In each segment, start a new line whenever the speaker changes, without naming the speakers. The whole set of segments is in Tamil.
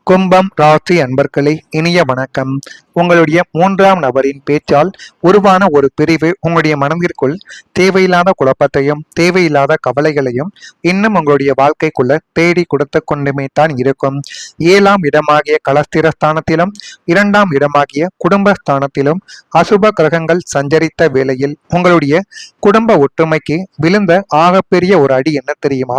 கும்பம் ராசி அன்பர்களே, இனிய வணக்கம். உங்களுடைய மூன்றாம் நபரின் பேச்சால் உருவான ஒரு பிரிவு உங்களுடைய மனதிற்குள் தேவையில்லாத குழப்பத்தையும் தேவையில்லாத கவலைகளையும் இன்னும் உங்களுடைய வாழ்க்கைக்குள்ள தேடி கொடுத்து கொண்டுமே தான் இருக்கும். 7ஆம் இடமாகிய கலஸ்திரஸ்தானத்திலும் 2ஆம் இடமாகிய குடும்பஸ்தானத்திலும் அசுப கிரகங்கள் சஞ்சரித்த வேளையில் உங்களுடைய குடும்ப ஒற்றுமைக்கு விழுந்த ஆகப்பெரிய ஒரு அடி என்ன தெரியுமா?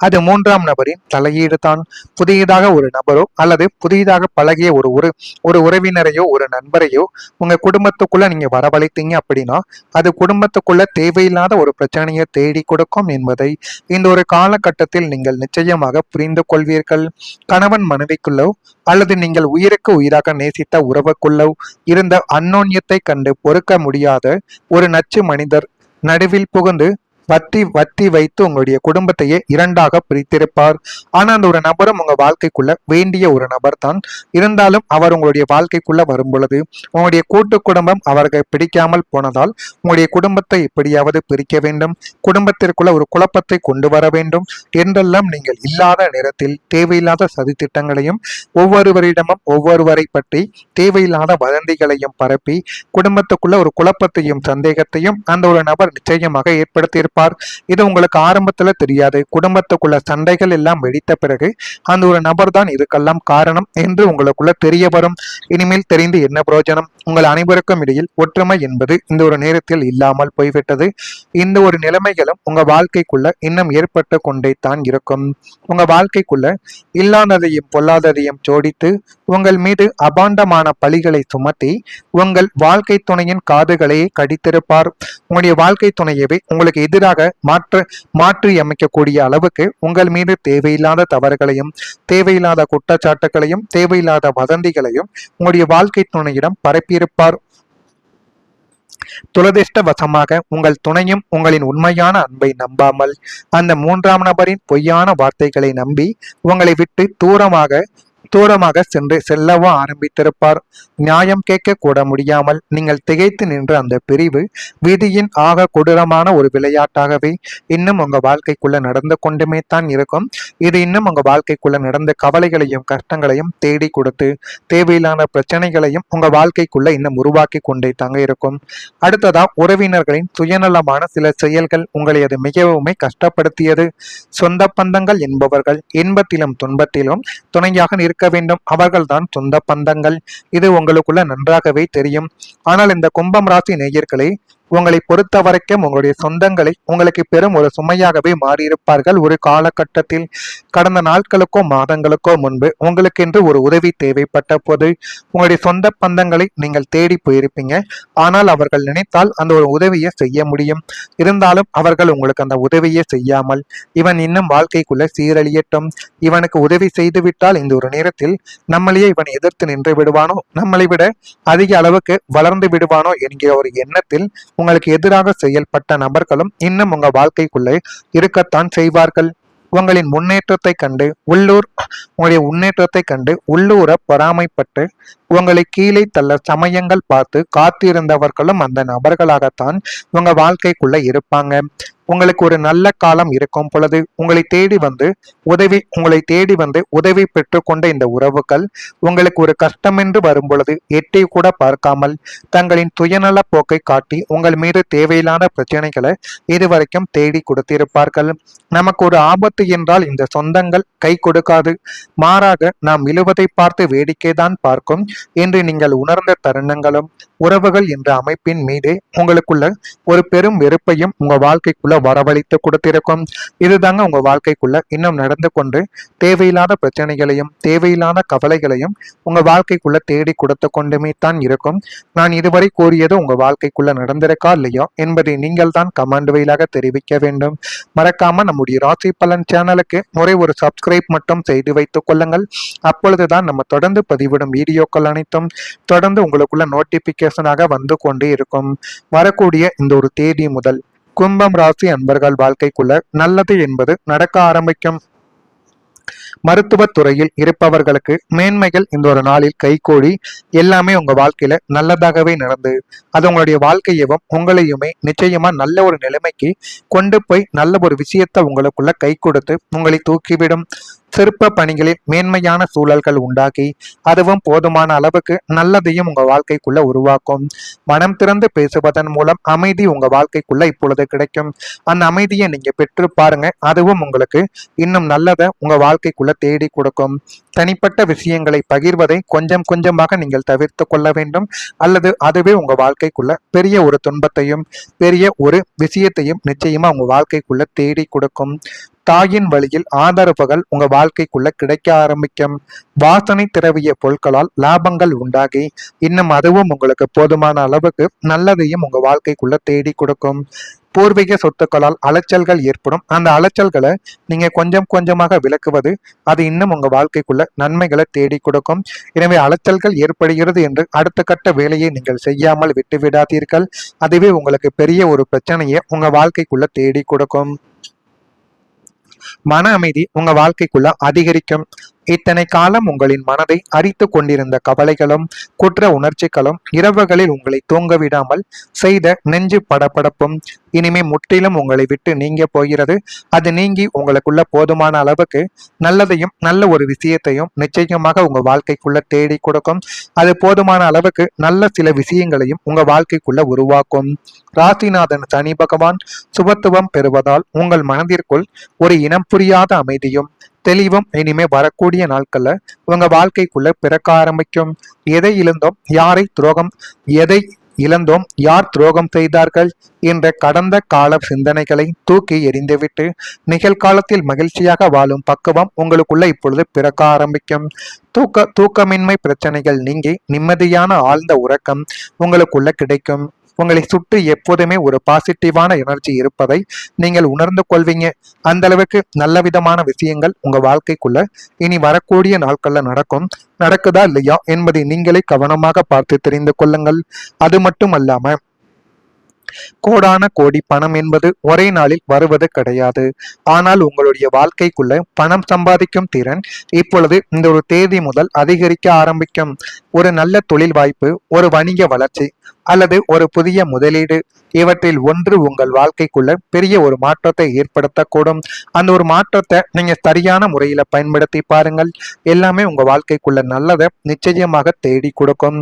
அது மூன்றாம் நபரின் தலையீடு தான். புதியதாக ஒரு நபரோ அல்லது புதிதாக பழகிய ஒரு உறவினரையோ ஒரு நண்பரையோ உங்க குடும்பத்துக்குள்ள நீங்க வரவழைத்தீங்க அப்படின்னா அது குடும்பத்துக்குள்ள தேவையில்லாத ஒரு பிரச்சனையை தேடி கொடுக்கும் என்பதை இந்த ஒரு காலகட்டத்தில் நீங்கள் நிச்சயமாக புரிந்து கொள்வீர்கள். கணவன் மனைவிக்குள்ளோ அல்லது நீங்கள் உயிருக்கு உயிராக நேசித்த உறவுக்குள்ளோ இருந்த அந்யோன்யத்தை கண்டு பொறுக்க முடியாத ஒரு நச்சு மனிதர் நடுவில் புகுந்து வத்தி வத்தி வைத்து உங்களுடைய குடும்பத்தையே இரண்டாக பிரித்திருப்பார். ஆனா அந்த ஒரு நபரும் உங்க வாழ்க்கைக்குள்ள வேண்டிய ஒரு நபர் தான். இருந்தாலும் அவர் உங்களுடைய வாழ்க்கைக்குள்ள வரும் பொழுது உங்களுடைய கூட்டு குடும்பம் அவர்கள் பிடிக்காமல் போனதால் உங்களுடைய குடும்பத்தை எப்படியாவது பிரிக்க வேண்டும், குடும்பத்திற்குள்ள ஒரு குழப்பத்தை கொண்டு வர வேண்டும் என்றெல்லாம் நீங்கள் இல்லாத நேரத்தில் தேவையில்லாத சதித்திட்டங்களையும் ஒவ்வொருவரிடமும் ஒவ்வொருவரை பற்றி தேவையில்லாத வதந்திகளையும் பரப்பி குடும்பத்துக்குள்ள ஒரு குழப்பத்தையும் சந்தேகத்தையும் அந்த ஒரு நபர் நிச்சயமாக ஏற்படுத்தியிருப்பார். இது உங்களுக்கு ஆரம்பத்துல தெரியாது. குடும்பத்துக்குள்ள சண்டைகள் எல்லாம் வெடித்த பிறகு அந்த ஒரு நபர் தான் இதுக்கெல்லாம் காரணம் என்று உங்களுக்குள்ள தெரிய வரும். இனிமேல் தெரிந்து என்ன பிரயோஜனம்? உங்கள் அனைவருக்கும் இடையில் ஒற்றுமை என்பது இந்த ஒரு நேரத்தில் இல்லாமல் போய்விட்டது. இந்த ஒரு நிலைமைகளும் உங்க வாழ்க்கைக்குள்ள இன்னும் ஏற்பட்டு கொண்டே தான் இருக்கும். உங்க வாழ்க்கைக்குள்ள இல்லாததையும் பொல்லாததையும் ஜோடித்து உங்கள் மீது அபாண்டமான பழிகளை சுமத்தி உங்கள் வாழ்க்கை துணையின் காதுகளை கடித்திருப்பார். உங்களுடைய வாழ்க்கை துணையவே உங்களுக்கு எதிராக மாற்றி அமைக்கக்கூடிய அளவுக்கு உங்கள் மீது தேவையில்லாத தவறுகளையும் தேவையில்லாத குற்றச்சாட்டுகளையும் தேவையில்லாத வதந்திகளையும் உங்களுடைய வாழ்க்கை துணையிடம் பரப்பியிருப்பார். துரதிர்ஷ்டவசமாக உங்கள் துணையும் உங்களின் உண்மையான அன்பை நம்பாமல் அந்த மூன்றாம் நபரின் பொய்யான வார்த்தைகளை நம்பி உங்களை விட்டு தூரமாக செல்லவும் ஆரம்பித்திருப்பார். நியாயம் கேட்க கூட முடியாமல் நீங்கள் திகைத்து நின்ற அந்த பிரிவு விதியின் ஆக கொடூரமான ஒரு விளையாட்டாகவே இன்னும் உங்க வாழ்க்கைக்குள்ள நடந்து கொண்டுமே தான் இருக்கும். இது இன்னும் உங்க வாழ்க்கைக்குள்ள நடந்த கவலைகளையும் கஷ்டங்களையும் தேடி கொடுத்து தேவையில்லாத பிரச்சனைகளையும் உங்க வாழ்க்கைக்குள்ள இன்னும் உருவாக்கி கொண்டே தாங்க இருக்கும். அடுத்ததா உறவினர்களின் சுயநலமான சில செயல்கள் உங்களை அது மிகவுமே கஷ்டப்படுத்தியது. சொந்த பந்தங்கள் என்பவர்கள் இன்பத்திலும் துன்பத்திலும் துணையாக இருக்க வேண்டும். அவர்கள்தான் சொந்த பந்தங்கள். இது உங்களுக்குள்ள நன்றாகவே தெரியும். ஆனால் இந்த கும்பம் ராசி நேயர்களே, உங்களை பொறுத்த வரைக்கும் உங்களுடைய சொந்தங்களை உங்களுக்கு பெரும் ஒரு சுமையாகவே மாறியிருப்பார்கள். ஒரு காலகட்டத்தில் கடந்த நாட்களுக்கோ மாதங்களுக்கோ முன்பு உங்களுக்கென்று ஒரு உதவி தேவைப்பட்ட போது உங்களுடைய சொந்த பந்தங்களை நீங்கள் தேடி போயிருப்பீங்க. ஆனால் அவர்கள் நினைத்தால் அந்த ஒரு உதவியை செய்ய முடியும். இருந்தாலும் அவர்கள் உங்களுக்கு அந்த உதவியை செய்யாமல் இவன் இன்னும் வாழ்க்கைக்குள்ள சீரழியட்டும், இவனுக்கு உதவி செய்து விட்டால் இந்த ஒரு நேரத்தில் நம்மளையே இவன் எதிர்த்து நின்று விடுவானோ, நம்மளை விட அதிக அளவுக்கு வளர்ந்து விடுவானோ என்கிற ஒரு எண்ணத்தில் உங்களுக்கு எதிராக செயல்பட்ட நபர்களும் இன்னும் உங்க வாழ்க்கைக்குள்ளே இருக்கத்தான் செய்வார்கள். உங்களின் முன்னேற்றத்தை கண்டு உள்ளூர பொறாமைப்பட்டு உங்களை கீழே தள்ள சமயங்கள் பார்த்து காத்திருந்தவர்களும் அந்த நபர்களாகத்தான் உங்க வாழ்க்கைக்குள்ள இருப்பாங்க. உங்களுக்கு ஒரு நல்ல காலம் இருக்கும் பொழுது உங்களை தேடி வந்து உதவி பெற்றுக்கொண்ட இந்த உறவுகள் உங்களுக்கு ஒரு கஷ்டம் என்று வரும் பொழுது எட்டி கூட பார்க்காமல் தங்களின் சுயநல போக்கை காட்டி உங்கள் மீது தேவையில்லாத பிரச்சனைகளை இதுவரைக்கும் தேடி கொடுத்திருப்பார்கள். நமக்கு ஒரு ஆபத்து என்றால் இந்த சொந்தங்கள் கை கொடுக்காது, மாறாக நாம் இழுவதை பார்த்து வேடிக்கை தான் பார்க்கும் என்று நீங்கள் உணர்ந்த தருணங்களும் உறவுகள் என்ற அமைப்பின் மீது உங்களுக்குள்ள ஒரு பெரும் வெறுப்பையும் உங்க வாழ்க்கைக்குள்ள வரவழைத்து கொடுத்திருக்கும். இதுதாங்க உங்க வாழ்க்கைக்குள்ள இன்னும் நடந்து கொண்டு தேவையில்லாத பிரச்சனைகளையும் தேவையில்லாத கவலைகளையும் உங்க வாழ்க்கைக்குள்ள தேடி கொடுத்து கொண்டுமே தான் இருக்கும். நான் இதுவரை கூறியது உங்க வாழ்க்கைக்குள்ள நடந்திருக்கா இல்லையா என்பதை நீங்கள் தான் கமெண்ட் வாயிலாக தெரிவிக்க வேண்டும். மறக்காம நம்முடைய ராசி பலன் சேனலுக்கு ஒரு சப்ஸ்கிரைப் மட்டும் செய்து வைத்துக் கொள்ளுங்கள். அப்பொழுதுதான் நம்ம தொடர்ந்து பதிவிடும் வீடியோக்கள் அனைத்தும் தொடர்ந்து உங்களுக்குள்ள நோட்டிபிகேஷனாக வந்து கொண்டே இருக்கும். வரக்கூடிய இந்த ஒரு தேதி முதல் கும்பம் ராசி அன்பர்கள் வாழ்க்கைக்குள்ள நல்லது என்பது நடக்க ஆரம்பிக்கும். மருத்துவத் துறையில் இருப்பவர்களுக்கு மேன்மைகள் இந்த ஒரு நாளில் கைகூடி எல்லாமே உங்க வாழ்க்கையில நல்லதாகவே நடந்து அது உங்களுடைய வாழ்க்கையவும் உங்களையுமே நிச்சயமா நல்ல ஒரு நிலைமைக்கு கொண்டு போய் நல்ல ஒரு விஷயத்தை உங்களுக்குள்ள கை கொடுத்து உங்களை தூக்கிவிடும். சிற்ப பணிகளில் மேன்மையான சூழல்கள் உண்டாகி அதுவும் போதுமான அளவுக்கு நல்லதையும் உங்க வாழ்க்கைக்குள்ள உருவாக்கும். மனம் திறந்து பேசுவதன் மூலம் அமைதி உங்க வாழ்க்கைக்குள்ள இப்பொழுது கிடைக்கும். அந்த அமைதியை நீங்க பெற்று பாருங்க, அதுவும் உங்களுக்கு இன்னும் நல்லதை உங்க வாழ்க்கைக்குள்ள தேடி கொடுக்கும். தனிப்பட்ட விஷயங்களை பகிர்வதை கொஞ்சம் கொஞ்சமாக நீங்கள் தவிர்த்து கொள்ள வேண்டும், அல்லது அதுவே உங்க வாழ்க்கைக்குள்ள பெரிய ஒரு துன்பத்தையும் பெரிய ஒரு விஷயத்தையும் நிச்சயமா உங்க வாழ்க்கைக்குள்ள தேடி கொடுக்கும். தாயின் வழியில் ஆதரவுகள் உங்க வாழ்க்கைக்குள்ள கிடைக்க ஆரம்பிக்கும். வாசனை திரவிய பொருட்களால் லாபங்கள் உண்டாகி இன்னும் அதுவும் உங்களுக்கு போதுமான அளவுக்கு நல்லதையும் உங்க வாழ்க்கைக்குள்ள தேடி கொடுக்கும். பூர்வீக சொத்துக்களால் அலைச்சல்கள் ஏற்படும். அந்த அலைச்சல்களை நீங்க கொஞ்சம் கொஞ்சமாக விலக்குவது அது இன்னும் உங்க வாழ்க்கைக்குள்ள நன்மைகளை தேடி கொடுக்கும். எனவே அலைச்சல்கள் ஏற்படுகிறது என்று அடுத்த கட்ட வேலையை நீங்கள் செய்யாமல் விட்டு விடாதீர்கள். அதுவே உங்களுக்கு பெரிய ஒரு பிரச்சனையை உங்க வாழ்க்கைக்குள்ள தேடி கொடுக்கும். மன அமைதி உங்க வாழ்க்கைக்குள்ள அதிகரிக்கும். இத்தனை காலம் உங்களின் மனதை அரித்து கொண்டிருந்த கவலைகளும் குற்ற உணர்ச்சிகளும் இரவுகளில் உங்களை தூங்க விடாமல் செய்த நெஞ்சு படபடப்பும் இனிமே முற்றிலும் உங்களை விட்டு நீங்க போகிறது. அது நீங்கி உங்களுக்குள்ள போதுமான அளவுக்கு நல்லதையும் நல்ல ஒரு விஷயத்தையும் நிச்சயமாக உங்க வாழ்க்கைக்குள்ள தேடி கொடுக்கும். அது போதுமான அளவுக்கு நல்ல சில விஷயங்களையும் உங்க வாழ்க்கைக்குள்ள உருவாக்கும். ராசிநாதன் சனி பகவான் சுபத்துவம் பெறுவதால் உங்கள் மனதிற்குள் ஒரு இனம் புரியாத அமைதியும் தெளிவும் இனிமே வரக்கூடிய நாட்கள்ல உங்க வாழ்க்கைக்குள்ள பிறக்க ஆரம்பிக்கும். எதை இழந்தோம், யார் துரோகம் செய்தார்கள் என்ற கடந்த கால சிந்தனைகளை தூக்கி எறிந்துவிட்டு நிகழ்காலத்தில் மகிழ்ச்சியாக வாழும் பக்குவம் உங்களுக்குள்ள இப்பொழுது பிறக்க ஆரம்பிக்கும். தூக்கமின்மை பிரச்சனைகள் நீங்கி நிம்மதியான ஆழ்ந்த உறக்கம் உங்களுக்குள்ள கிடைக்கும். உங்களை சுற்றி எப்போதுமே ஒரு பாசிட்டிவான எனர்ஜி இருப்பதை நீங்கள் உணர்ந்து கொள்வீங்க. அந்த அளவுக்கு நல்ல விதமான விஷயங்கள் உங்க வாழ்க்கைக்குள்ள இனி வரக்கூடிய நாட்கள்ல நடக்குதா இல்லையா என்பதை நீங்களே கவனமாக பார்த்து தெரிந்து கொள்ளுங்கள். அது மட்டும் அல்லாம கோடான கோடி பணம் என்பது ஒரே நாளில் வருவது கிடையாது. ஆனால் உங்களுடைய வாழ்க்கைக்குள்ள பணம் சம்பாதிக்கும் திறன் இப்பொழுது இந்த ஒரு தேதி முதல் அதிகரிக்க ஆரம்பிக்கும். ஒரு நல்ல தொழில் வாய்ப்பு, ஒரு வணிக வளர்ச்சி அல்லது ஒரு புதிய முதலீடு இவற்றில் ஒன்று உங்கள் வாழ்க்கைக்குள்ள பெரிய ஒரு மாற்றத்தை ஏற்படுத்தக்கூடும். அந்த ஒரு மாற்றத்தை நீங்க சரியான முறையில பயன்படுத்தி பாருங்கள். எல்லாமே உங்க வாழ்க்கைக்குள்ள நல்லதை நிச்சயமாக தேடி கொடுக்கும்.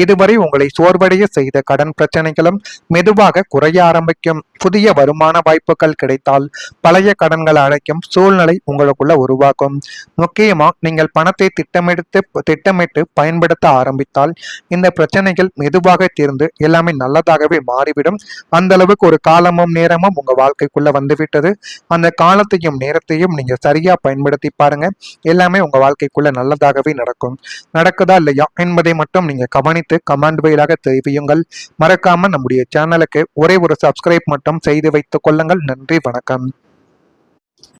இதுவரை உங்களை சோர்வடைய செய்த கடன் பிரச்சனைகளும் மெதுவாக குறைய ஆரம்பிக்கும். புதிய வருமான வாய்ப்புகள் கிடைத்தால் பழைய கடன்களை அடைக்கும் சூழ்நிலை உங்களுக்குள்ள உருவாக்கும். முக்கியமா நீங்கள் பணத்தை திட்டமிட்டு பயன்படுத்த ஆரம்பித்தால் இந்த பிரச்சனைகள் மெதுவாக தீர்ந்து எல்லாமே நல்லதாகவே மாறிவிடும். அந்த அளவுக்கு ஒரு காலமும் நேரமும் உங்க வாழ்க்கைக்குள்ள வந்துவிட்டது. அந்த காலத்தையும் நேரத்தையும் நீங்க சரியா பயன்படுத்தி பாருங்க. எல்லாமே உங்க வாழ்க்கைக்குள்ள நல்லதாகவே நடக்குதா இல்லையா என்பதை மட்டும் நீங்க கவனித்து கமெண்ட் வாயிலாக தெரிவியுங்கள். மறக்காம நம்முடைய சேனலுக்கு ஒரே ஒரு சப்ஸ்கிரைப் மட்டும் செய்து வைத்துக் கொள்ளுங்கள். நன்றி, வணக்கம்.